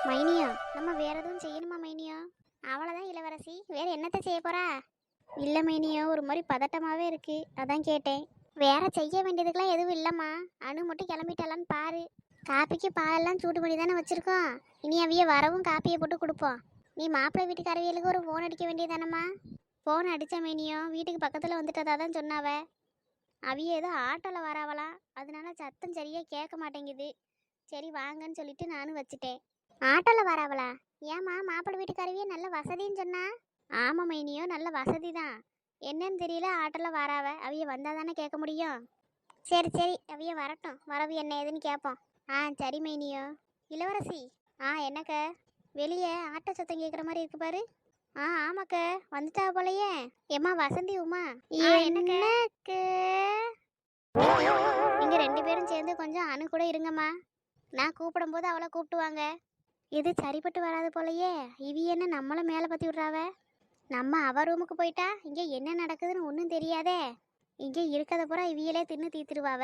மைனியா, நம்ம வேற எதுவும் செய்யணுமா மைனியா? அவ்வளோதான் இளவரசி, வேற என்னத்த செய்ய போறா? இல்லை மைனியா, ஒரு மாதிரி பதட்டமாவே இருக்கு, அதான் கேட்டேன். வேற செய்ய வேண்டியதுக்கெல்லாம் எதுவும் இல்லைம்மா. அணு மட்டும் கிளம்பிட்டாலான்னு பாரு. காப்பிக்கு பாலெல்லாம் சூடு பண்ணி தானே வச்சிருக்கோம். இனி அவிய வரவும் காப்பியை போட்டு கொடுப்போம். நீ மாப்பிள்ளை வீட்டுக்காரவியலுக்கு ஒரு ஃபோன் அடிக்க வேண்டியதானம்மா? ஃபோன் அடித்த மைனியோ வீட்டுக்கு பக்கத்தில் வந்துட்டதா தான் சொன்னாவ. அவிய ஏதோ ஆட்டோவில் வராவலாம், அதனால சத்தம் சரியாக கேட்க மாட்டேங்குது. சரி வாங்கன்னு சொல்லிட்டு நானும் வச்சுட்டேன். ஆட்டோல வரவளா? ஏமா மாப்பிள்ளை வீட்டுக்காரவியே நல்ல வசதின்னு சொன்னா? ஆமா மைனியோ, நல்ல வசதி தான். என்னன்னு தெரியல, ஆட்டோல வராவ. அவிய வந்தா தானே கேட்க முடியும். சரி சரி, அவிய வரட்டும், வரவு என்ன ஏதுன்னு கேட்போம். சரி மைனியோ. இளவரசி, என்னக்க? வெளியே ஆட்டோ சத்தம் கேட்குற மாதிரி இருக்கு பாரு. ஆமாக்க, வந்துட்டா போலையே. ஏம்மா வசந்தி உமா. என்னக்க? நீங்க ரெண்டு பேரும் சேர்ந்து கொஞ்சம் அணு கூட இருங்கம்மா. நான் கூப்பிடும் போது அவளை கூப்பிட்டுவாங்க. இது சரிப்பட்டு வராது போலையே. இவி என்ன நம்மளை மேலே பற்றி விட்றாவ? நம்ம அவ ரூமுக்கு போயிட்டா இங்கே என்ன நடக்குதுன்னு ஒன்றும் தெரியாதே. இங்கே இருக்கிறத பூரா இவியலே தின்னு தீத்துருவாவ.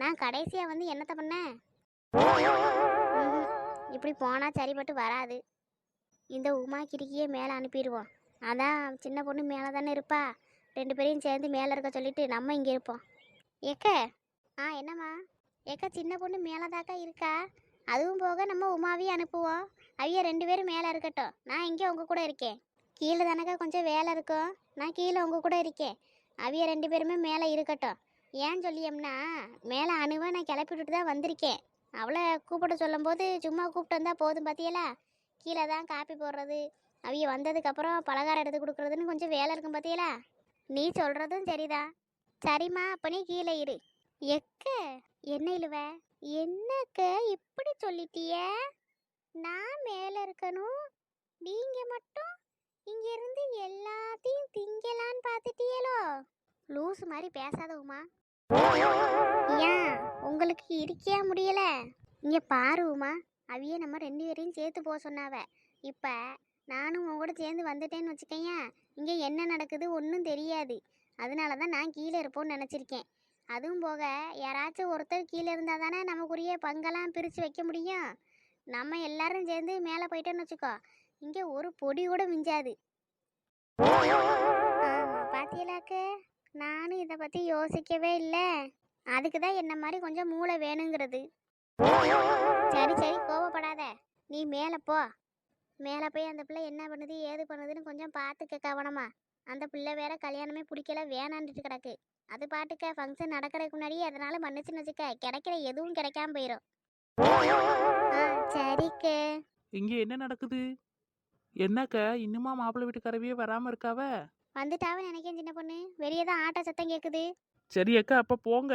நான் கடைசியாக வந்து என்னத்த பண்ணேன்? இப்படி போனால் சரிப்பட்டு வராது. இந்த உமா கிறுக்கியே மேலே அனுப்பிடுவோம். அதான் சின்ன பொண்ணு மேலே தானே இருப்பா. ரெண்டு பேரையும் சேர்ந்து மேலே இருக்க சொல்லிட்டு நம்ம இங்கே இருப்போம். ஏக்க, என்னம்மா? ஏக்கா, சின்ன பொண்ணு மேலே தாக்கா இருக்கா. அதுவும் போக நம்ம உமாவையும் அனுப்புவோம். அவிய ரெண்டு பேரும் மேலே இருக்கட்டும், நான் இங்கே உங்கள் கூட இருக்கேன். கீழே தானக்கா கொஞ்சம் வேலை இருக்கும், நான் கீழே உங்கள் கூட இருக்கேன். அவிய ரெண்டு பேருமே மேலே இருக்கட்டும். ஏன் சொல்லியம்னா, மேலே அணுவை நான் கிளப்பி விட்டுட்டு தான் வந்திருக்கேன். அவளை கூப்பிட சொல்லும்போது சும்மா கூப்பிட்டு வந்தால் போதும் பார்த்தியலா. கீழே தான் காப்பி போடுறது, அவிய வந்ததுக்கப்புறம் பலகாரம் எடுத்து கொடுக்குறதுன்னு கொஞ்சம் வேலை இருக்கும் பார்த்தியலா. நீ சொல்கிறதும் சரிதான். சரிம்மா, அப்போ நீ கீழே இரு. எக்க, என்ன இழுவ? என்னக்க இப்படி சொல்லிட்டிய? நான் மேலே இருக்கணும், நீங்க மட்டும் இங்க இருந்து எல்லாத்தையும் திங்கலான்னு பார்த்துட்டியலோ? லூஸ் மாதிரி பேசாத உமா. ஏன் உங்களுக்கு இருக்கியா முடியல? இங்க பாரு உமா, அவிய நம்ம ரெண்டு பேரையும் சேர்த்து போக சொன்னாவ. இப்ப நானும் உன் கூட சேர்ந்து வந்துட்டேன்னு வச்சுக்கேன், இங்க என்ன நடக்குது ஒன்றும் தெரியாது. அதனால தான் நான் கீழே இருப்போன்னு நினச்சிருக்கேன். அதுவும் போக யாராச்சும் ஒருத்தர் கீழே இருந்தால் தானே நமக்குரிய பங்கெல்லாம் பிரித்து வைக்க முடியும். நம்ம எல்லாரும் சேர்ந்து மேலே போயிட்டோன்னு வச்சுக்கோ, இங்கே ஒரு பொடி கூட மிஞ்சாது. ஆமாம் பாத்தியலாக்கு, நானும் இதை பற்றி யோசிக்கவே இல்லை. அதுக்கு தான் என்ன மாதிரி கொஞ்சம் மூளை வேணுங்கிறது. சரி சரி, கோவப்படாத. நீ மேலே போ. மேலே போய் அந்த பிள்ளை என்ன பண்ணுது ஏது பண்ணுதுன்னு கொஞ்சம் பார்த்துக்க கவனமா. அந்த பிள்ளை வேற கல்யாணமே பிடிக்கல, வேணான்ட்டு கிடக்கு. அது பாட்டுக்க ஃபங்க்ஷன் நடக்கிறதுக்கு முன்னாடியே அதனால மன்னிச்சுன்னு வச்சுக்க, கிடைக்கிற எதுவும் கிடைக்காம போயிடும். சரிக்கு. இங்க என்ன நடக்குது? என்னக்க இன்னுமா மாப்பிள்ளை வீட்டுக்காரவியே வராம இருக்காவ? வந்துட்டாவ நினைக்கேன் சின்ன பொண்ணு. வெளியே தான் ஆட்டோ சத்தம் கேட்குது. சரி அக்கா, அப்ப போங்க.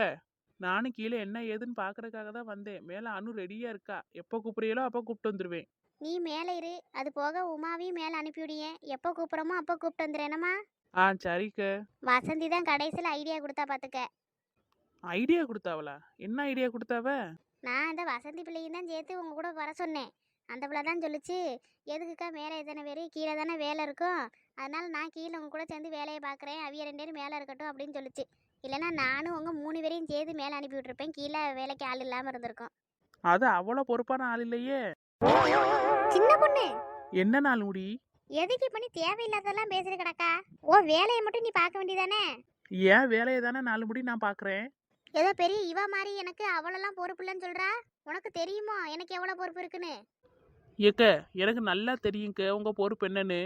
நானும் கீழே என்ன ஏதுன்னு பாக்குறதுக்காக தான் வந்தேன். மேல அனு ரெடியா இருக்கா, எப்போ கூப்பிடுறீங்களோ அப்போ கூப்பிட்டு வந்துருவேன். நீ மேலே இரு, அது போக உமாவையும் மேலே அனுப்பிவிடியேன். எப்போ கூப்பிட்றோமோ அப்போ கூப்பிட்டு வந்துடுறேனம்மா. சரிக்க. வசந்தி தான் கடைசியில் ஐடியா கொடுத்தா பார்த்துக்க. ஐடியா கொடுத்தாவளா? என்ன ஐடியா கொடுத்தாவ? நான் இந்த வசந்தி பிள்ளையும் தான் சேர்த்து உங்க கூட வர சொன்னேன். அந்த பிள்ளை தான் சொல்லிச்சு, எதுக்குக்கா மேலே எத்தனை பேர், கீழே தானே வேலை இருக்கும், அதனால நான் கீழே உங்க கூட சேர்ந்து வேலையை பார்க்குறேன், அவிய ரெண்டு பேரும் மேலே இருக்கட்டும் அப்படின்னு சொல்லிச்சு. இல்லைன்னா நானும் உங்கள் மூணு பேரையும் சேர்த்து மேலே அனுப்பி விட்டுருப்பேன், கீழே வேலைக்கு ஆள் இல்லாமல் இருந்திருக்கும். அது அவ்வளோ பொறுப்பான ஆள் இல்லையே. சின்ன பொண்ணு, என்ன நாள் முடி? எதுக்கு பண்ணி தேவையில்லாதெல்லாம் பேசுற கிடக்கா? ஓ வேலையை மட்டும் நீ பார்க்க வேண்டியதானே? ஏன் வேலையை தானே 4 முடி நான் பாக்குறேன். ஏதோ பெரிய இவ மாதிரி எனக்கு அவ்வளோலாம் பொறுப்பு இல்லைன்னு சொல்கிறா. உனக்கு தெரியுமோ எனக்கு எவ்வளோ பொறுப்பு இருக்குன்னு? ஏக்க, எனக்கு நல்லா தெரியுங்க உங்க பொறுப்பு என்னன்னு.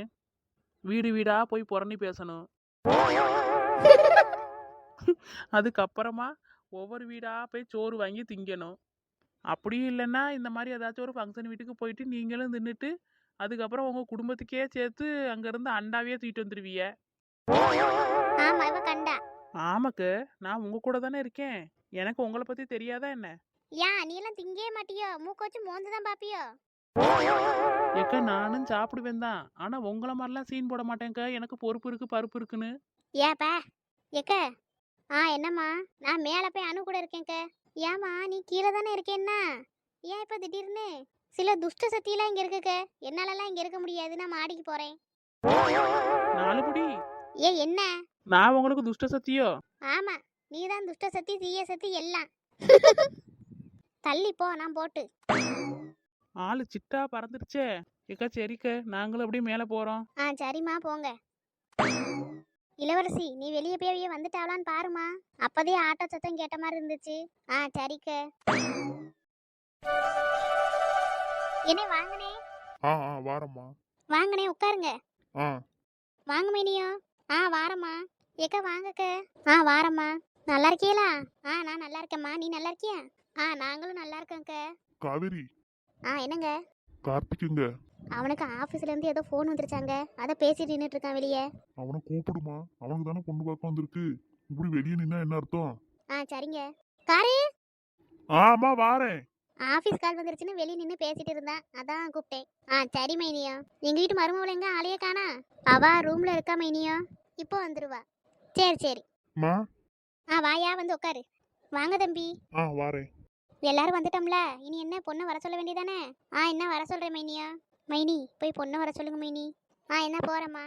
வீடு வீடா போய் புறணி பேசணும். அதுக்கப்புறமா ஒவ்வொரு வீடா போய் சோறு வாங்கி திங்கணும். அப்படியும் இல்லைன்னா இந்த மாதிரி ஏதாச்சும் ஒரு ஃபங்க்ஷன் வீட்டுக்கு போயிட்டு நீங்களும் தின்னுட்டு அதுக்கப்புறம் உங்க குடும்பத்துக்கே சேர்த்து அங்கேருந்து அண்டாவே தூக்கிட்டு வந்துடுவீங்க. ஆமா இவ கண்டா. ஆமாக்கு, நான் உங்க கூட தானே இருக்கேன், எனக்கு உங்களை பத்தி தெரியாதா என்ன? ஏன் நீ எல்லாம் திங்கே மாட்டியோ? மூக்க வச்சு மோந்து தான் பாப்பியோ? ஏக்க, நானும் சாப்பிடுவேன் தான், ஆனா உங்களை மாதிரிலாம் சீன் போட மாட்டேங்க. எனக்கு பொறுப்பு இருக்கு பருப்பு இருக்குன்னு. ஏப்பா எக்க. என்னம்மா? நான் மேலே போய் அணு கூட இருக்கேன்க்க. ஏம்மா நீ கீழே தானே இருக்கேன்னா, ஏன் இப்போ திடீர்னு? சில துஷ்ட சக்தியெல்லாம் இங்கே இருக்குக்க, என்னாலலாம் இங்கே இருக்க முடியாது, நான் மாடிக்கு போகிறேன். 4 முடி. என்ன? நான் உங்களுக்கு துஷ்ட சக்தியோ? ஆமா, நீ தான் துஷ்ட சக்தி தீய சக்தி எல்லாம். தள்ளி போ, நான் போட்டு. ஆளு சிட்டா பறந்துருச்சே. ஏக்கா சரிக்க, நாங்களும் அப்படியே மேலே போறோம். சரிம்மா போங்க. இளவரசி நீ வெளியே போய் வந்துட்டாவலான்னு பாருமா. அப்பதே ஆட்டோ சத்தம் கேட்ட மாதிரி இருந்துச்சு. சரிக்க. என்ன வாங்கனே? வாரம்மா. வாங்கனே உட்காருங்க. ஆ வாங்க மைனியோ. வாரம்மா. ஏக்கா வாங்கக்க. வாரம்மா. நல்லா இருக்கீங்களா? நான் நல்லா இருக்கேம்மா. நீ நல்லா இருக்கியா? நாங்களும் நல்லா இருக்கோங்க. காவேரி, என்னங்க? கார்த்திக்குங்க. அவனுக்கு ஆபீஸ்ல இருந்து ஏதோ ஃபோன் வந்துருச்சாங்க. அதை பேசிட்டு நின்னுட்டு இருக்கான் வெளியே. அவனை கூப்பிடுமா, அவனுக்கு தானே பொண்ணு பார்க்க வந்திருக்கு. இப்படி வெளியே நின்னா என்ன அர்த்தம்? சரிங்க. காரு ஆமா வாரேன். ஆபீஸ் கால் வந்துருச்சுன்னு வெளியே நின்று பேசிட்டு இருந்தா, அதான் கூப்பிட்டேன். சரி மைனியா. எங்க வீட்டு மருமகள் எங்க ஆளையே காணா? அவ ரூம்ல இருக்கா மைனியா. இப்போ வந்துருவா. சரி சரி. மா. வாயா வந்து உட்காரு. வாங்க தம்பி. வாரேன். எல்லாரும் வந்துட்டோம்ல, இனி என்ன பொண்ணை வர சொல்ல வேண்டியதானே? என்ன வர சொல்றேன் மைனியா. மைனி போய் பொண்ணை வர சொல்லுங்க மைனி. என்ன போறேம்மா.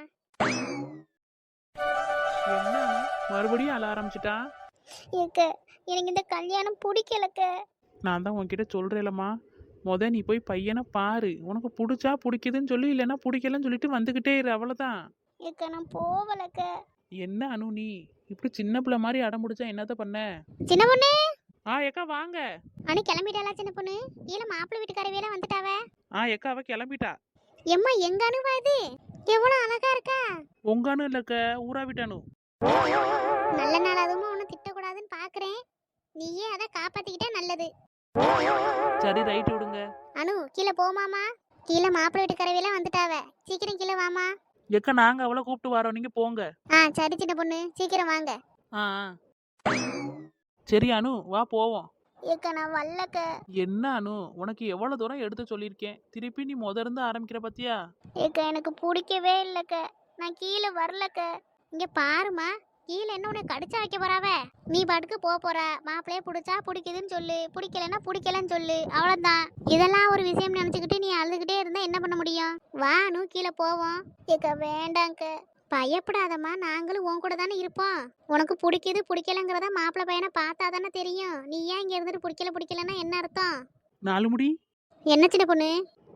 என்ன மறுபடியும் அழ ஆரம்பிச்சிட்டா? ஏக்க எனக்கு இந்த கல்யாணம் பிடிக்கலக்க. நான் தான் உன்கிட்ட சொல்றேலம்மா, நீ போய் பையனை பாரு. உனக்கு பிடிச்சா பிடிக்குதுன்னு சொல்லி, இல்லைன்னா பிடிக்கலன்னு சொல்லிட்டு வந்துகிட்டே இரு, அவ்வளோதான். ஏக்க நான் போவலக்க. என்ன அனு நீ இப்படி சின்ன பிள்ளை மாதிரி அடம் முடிச்சா என்னத்த பண்ண? சின்ன பொண்ணு. ஏக்கா வாங்க. கிளம்பிட்டாளா சின்ன பொண்ணு? இல்ல மாப்பிள்ளை வீட்டுக்காரவியெல்லாம் வந்துட்டாவ? ஏக்கா அவ கிளம்பிட்டா. எம்மா எங்க அனுவா இது? எவ்வளவு அழகா இருக்கா. உங்க அனு இல்லக்க, ஊரா விட்டானு. நல்ல நாள் அதுவும் ஒன்னும் திட்டக்கூடாதுன்னு பாக்குறேன். நீயே அதை காப்பாத்திக்கிட்டா நல்லது. சரி ரைட் விடுங்க. அனு கீழே போமாமா. கீழே மாப்பிள்ளை வீட்டுக்காரவியெல்லாம் வந்துட்டாவ. சீக்கிரம் கீழே வாமா. ஏக்கா நாங்க அவளை கூப்பிட்டு வரோம், நீங்க போங்க. சரி சின்ன பொண்ணு சீக்கிரம் வாங்க. சரி அனு வா போவோம். ஏக்க நான் வல்லக்க. என்ன அனு, உனக்கு எவ்வளவு தூரம் எடுத்து சொல்லியிருக்கேன், திருப்பி நீ இருந்து ஆரம்பிக்கிற பத்தியா? ஏக்க எனக்கு பிடிக்கவே இல்லக்க. நான் கீழே வரலக்க. இங்க பாருமா, கீழே என்ன உன்னை கடிச்சா வைக்க போறாவ? நீ பாட்டுக்கு போற. மாப்பிள்ளைய பிடிச்சா பிடிக்குதுன்னு சொல்லு, பிடிக்கலன்னா பிடிக்கலன்னு சொல்லு, அவ்வளவுதான். இதெல்லாம் ஒரு விஷயம் நினைச்சுக்கிட்டு நீ அழுதுகிட்டே இருந்தா என்ன பண்ண முடியும்? வானு கீழே போவோம். ஏக்க வேண்டாங்க. பயப்படாதம்மா, நாங்களும் உன் கூட தானே இருப்போம். உனக்கு பிடிக்குது பிடிக்கலங்கிறத மாப்பிள்ளை பையனை பார்த்தா தானே தெரியும். நீ ஏன் இங்க இருந்துட்டு பிடிக்கலன்னா என்ன அர்த்தம்? நாலு முடி. என்ன சின்ன பொண்ணு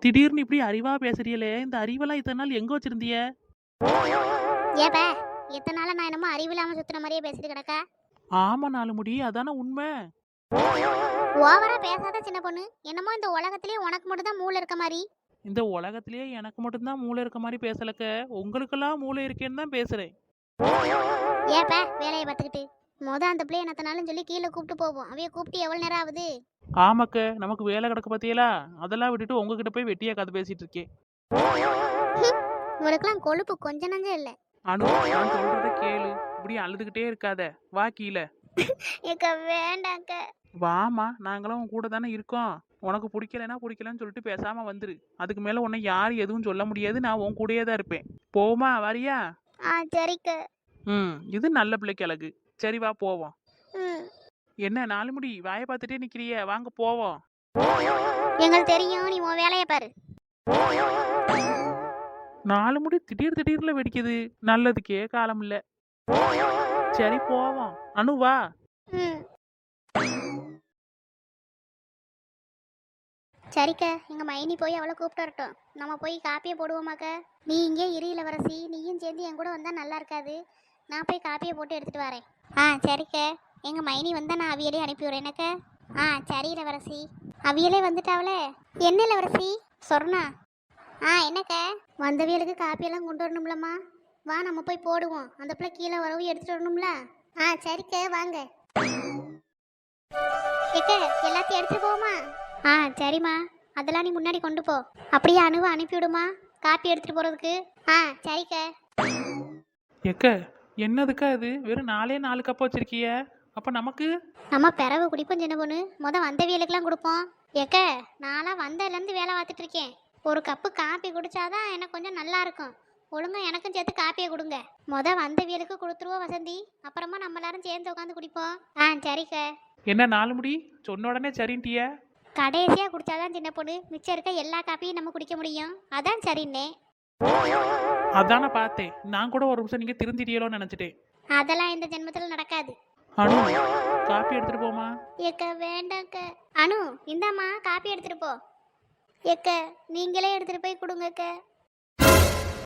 திடீர்னு இப்படி அறிவா பேசுறியலே, இந்த அறிவெல்லாம் இத்தனை நாள் எங்க வச்சிருந்திய? ஏப்ப எத்தனை நாள நான் என்னமோ அறிவில்லாம சுத்தின மாதிரியே பேசிட்டு கிடக்கா? ஆமா நாலு முடி, அதான உண்மை. ஓவரா பேசாத சின்ன பொண்ணு. என்னமோ இந்த உலகத்திலேயே உனக்கு மட்டும் தான் மூளை இருக்க மாதிரி. இந்த உலகத்திலேயே எனக்கு மட்டும்தான் மூளை இருக்க மாதிரி பேசலக்க, உங்களுக்கெல்லாம் மூளை இருக்கேன்னு தான் பேசுறேன். ஏப்ப வேலையை பார்த்துக்கிட்டு அந்த பிள்ளைய என்னத்தனாலும் சொல்லி கீழே கூப்பிட்டு போவோம். அவைய கூப்பிட்டு எவ்வளவு நேரம் ஆகுது? ஆமாக்க, நமக்கு வேலை கிடக்கு பத்தியலா, அதெல்லாம் விட்டுட்டு உங்ககிட்ட போய் வெட்டியா கதை பேசிட்டு இருக்கேன். இவளுக்கெல்லாம் கொழுப்பு கொஞ்ச நஞ்சம் இல்ல. அனு நான் சொல்றத கேளு, இப்படி அழுதுகிட்டே இருக்காத, வா கீழே. ஏக்க வேண்டாக்க. வாமா, நாங்களும் உன் கூட தானே இருக்கோம். உனக்கு பிடிக்கலன்னு சொல்லிட்டு பேசாம வந்துரு. அதுக்கு மேல உன்னை யாரும் எதுவும் சொல்ல முடியாது, நான் உன் கூடயே தான் இருப்பேன். போமா வரியா? சரிக்க. இது நல்ல பிள்ளைக்கு அழகு. சரி வா போவோம். என்ன நாலு முடி வாயை பார்த்துட்டே நிக்கிறிய, வாங்க போவோம். எங்களுக்கு தெரியும், நீ உன் வேலையை பாரு. நாலு முடி திடீர்னு வெடிக்குது, நல்லதுக்கே காலம் இல்ல. சரி போவோம். அனு வா. சரிக்க, எங்க மைனி போய் அவளை கூப்பிட்டு வரட்டும். நம்ம போய் காப்பியை போடுவோமாக்க. நீ இங்கே இரு இளவரசி, நீயும் சேர்ந்து என் கூட வந்தா நல்லா இருக்காது. நான் போய் காப்பியை போட்டு எடுத்துட்டு வரேன். சரிக்க. எங்க மைனி வந்தா நான் அவியலே அனுப்பி விடுறேன் எனக்கு. சரி இளவரசி. அவியலே வந்துட்டாவளே. என்ன இளவரசி? சொர்ணா. என்னக்க? வந்தவியலுக்கு காப்பியெல்லாம் கொண்டு வரணும்லம்மா. வா நம்ம போய் போடுவோம். அந்த பிள்ளை கீழே வரவும் எடுத்துட்டு வரணும்ல. சரிக்க வாங்க. ஏக்க எல்லாத்தையும் எடுத்துட்டு போமா. சரிம்மா, அதெல்லாம் நீ முன்னாடி கொண்டு போ. அப்படியே அனுவை அனுப்பிவிடுமா காப்பி எடுத்துட்டு போறதுக்கு. சரிக்க. எக்க என்னதுக்கா இது, வெறும் 4 கப் வச்சிருக்கிய? அப்ப நமக்கு நம்ம பிறவு குடிப்போம் சின்ன பொண்ணு. வந்தவியலுக்கெல்லாம் கொடுப்போம். ஏக்க நான்லாம் வந்ததுலேருந்து வேலை பார்த்துட்டு இருக்கேன். ஒரு கப்பு காப்பி குடிச்சாதான் எனக்கு கொஞ்சம் நல்லா இருக்கும். ஒழுங்கா எனக்கும் சேர்த்து காப்பியை கொடுங்க. வந்தவியலுக்கு கொடுத்துருவோம் வசந்தி. அப்புறமா நம்ம எல்லாரும் சேர்ந்து உட்காந்து குடிப்போம். சரிக்க. என்ன நாலு முடி சொன்ன உடனே சரின்ட்டிய? கடைசியா குடிச்சாதான் சின்ன பொண்ணு மிச்சம் இருக்க எல்லா காப்பியும் நம்ம குடிக்க முடியும். அதான் சரின்னே. அதான பார்த்தேன். நான் கூட ஒரு நிமிஷம் நீங்க திருந்திட்டியலோன்னு நினைச்சிட்டேன். அதெல்லாம் இந்த ஜென்மத்துல நடக்காது. அனு காப்பி எடுத்துட்டு போமா. ஏக்க வேண்டாக்க. அனு இந்தாம்மா காப்பி எடுத்துட்டு போ. எக்க நீங்களே எடுத்துட்டு போய் கொடுங்கக்க.